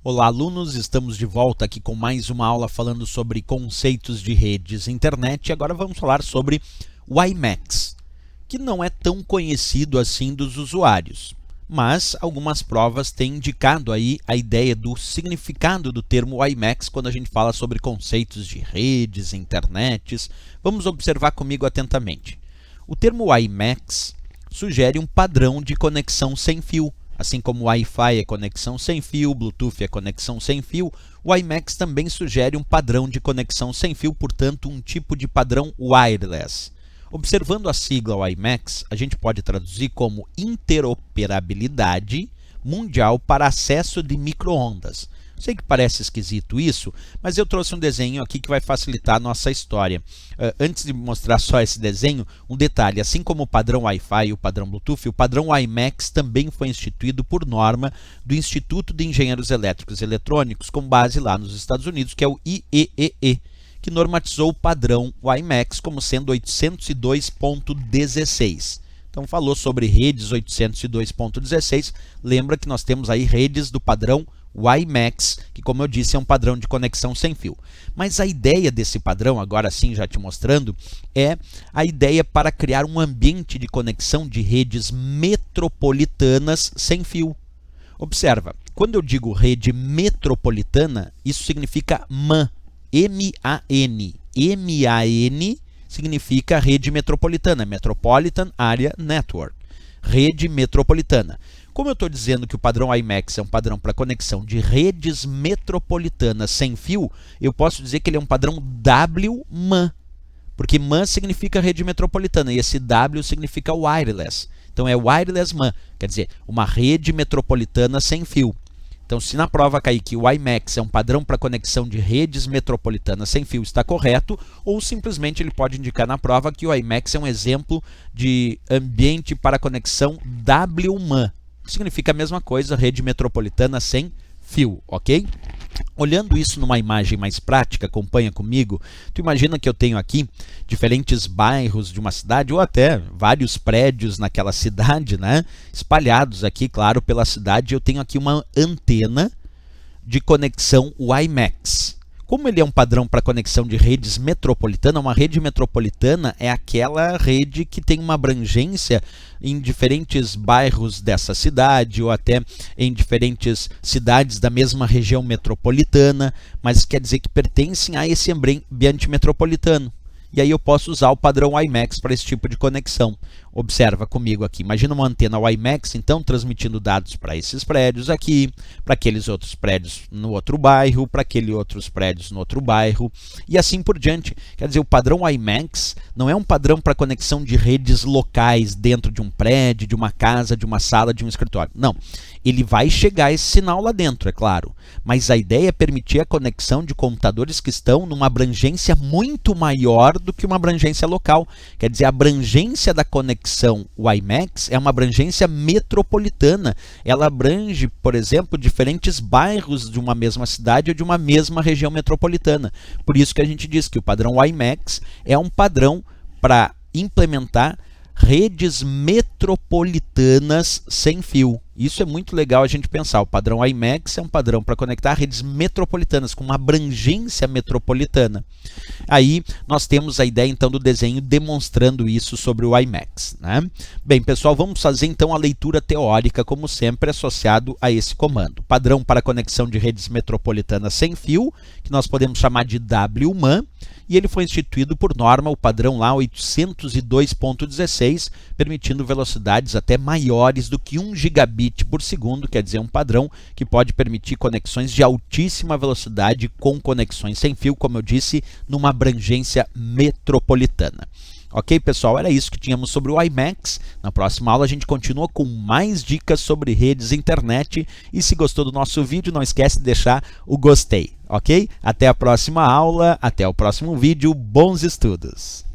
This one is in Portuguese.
Olá, alunos! Estamos de volta aqui com mais uma aula falando sobre conceitos de redes internet. E agora vamos falar sobre o WiMAX, que não é tão conhecido assim dos usuários, mas algumas provas têm indicado aí a ideia do significado do termo WiMAX quando a gente fala sobre conceitos de redes, internets. Vamos observar comigo atentamente. O termo WiMAX sugere um padrão de conexão sem fio. Assim como Wi-Fi é conexão sem fio, Bluetooth é conexão sem fio, o WiMAX também sugere um padrão de conexão sem fio, portanto, um tipo de padrão wireless. Observando a sigla WiMAX, a gente pode traduzir como interoperabilidade mundial para acesso de micro-ondas. Sei que parece esquisito isso, mas eu trouxe um desenho aqui que vai facilitar a nossa história. Antes de mostrar só esse desenho, um detalhe: assim como o padrão Wi-Fi e o padrão Bluetooth, o padrão WiMAX também foi instituído por norma do Instituto de Engenheiros Elétricos e Eletrônicos, com base lá nos Estados Unidos, que é o IEEE, que normatizou o padrão WiMAX como sendo 802.16. Então falou sobre redes 802.16, lembra que nós temos aí redes do padrão WiMAX, que, como eu disse, é um padrão de conexão sem fio. Mas a ideia desse padrão, agora sim já te mostrando, é a ideia para criar um ambiente de conexão de redes metropolitanas sem fio. Observa, quando eu digo rede metropolitana, isso significa MAN, M-A-N. M-A-N significa rede metropolitana, Metropolitan Area Network, rede metropolitana. Como eu estou dizendo que o padrão WiMAX é um padrão para conexão de redes metropolitanas sem fio, eu posso dizer que ele é um padrão WMAN, porque MAN significa rede metropolitana e esse W significa wireless. Então é wireless MAN, quer dizer, uma rede metropolitana sem fio. Então, se na prova cair que o WiMAX é um padrão para conexão de redes metropolitanas sem fio, está correto, ou simplesmente ele pode indicar na prova que o WiMAX é um exemplo de ambiente para conexão WMAN. Significa a mesma coisa, rede metropolitana sem fio, ok? Olhando isso numa imagem mais prática, acompanha comigo, tu imagina que eu tenho aqui diferentes bairros de uma cidade, ou até vários prédios naquela cidade, né? Espalhados aqui, claro, pela cidade. Eu tenho aqui uma antena de conexão WiMAX. Como ele é um padrão para conexão de redes metropolitanas, uma rede metropolitana é aquela rede que tem uma abrangência em diferentes bairros dessa cidade ou até em diferentes cidades da mesma região metropolitana, mas quer dizer que pertencem a esse ambiente metropolitano. E aí eu posso usar o padrão WiMAX para esse tipo de conexão. Observa comigo aqui, imagina uma antena WiMAX, então, transmitindo dados para esses prédios aqui, para aqueles outros prédios no outro bairro, para aqueles outros prédios no outro bairro, e assim por diante. Quer dizer, o padrão WiMAX não é um padrão para conexão de redes locais dentro de um prédio, de uma casa, de uma sala, de um escritório. Não, ele vai chegar esse sinal lá dentro, é claro, mas a ideia é permitir a conexão de computadores que estão numa abrangência muito maior do que uma abrangência local. Quer dizer, a abrangência da conexão WiMAX é uma abrangência metropolitana. Ela abrange, por exemplo, diferentes bairros de uma mesma cidade ou de uma mesma região metropolitana. Por isso que a gente diz que o padrão WiMAX é um padrão para implementar redes metropolitanas sem fio. Isso é muito legal a gente pensar. O padrão WiMAX é um padrão para conectar redes metropolitanas com uma abrangência metropolitana. Aí nós temos a ideia então do desenho demonstrando isso sobre o WiMAX, né? Bem, pessoal, vamos fazer então a leitura teórica, como sempre, associado a esse comando. Padrão para conexão de redes metropolitanas sem fio, que nós podemos chamar de WMAN, e ele foi instituído por norma, o padrão lá 802.16, permitindo velocidades até maiores do que 1 gigabit por segundo, quer dizer, um padrão que pode permitir conexões de altíssima velocidade com conexões sem fio, como eu disse, numa abrangência metropolitana. Ok, pessoal? Era isso que tínhamos sobre o WiMAX. Na próxima aula a gente continua com mais dicas sobre redes internet. E se gostou do nosso vídeo, não esquece de deixar o gostei, ok? Até a próxima aula, até o próximo vídeo. Bons estudos!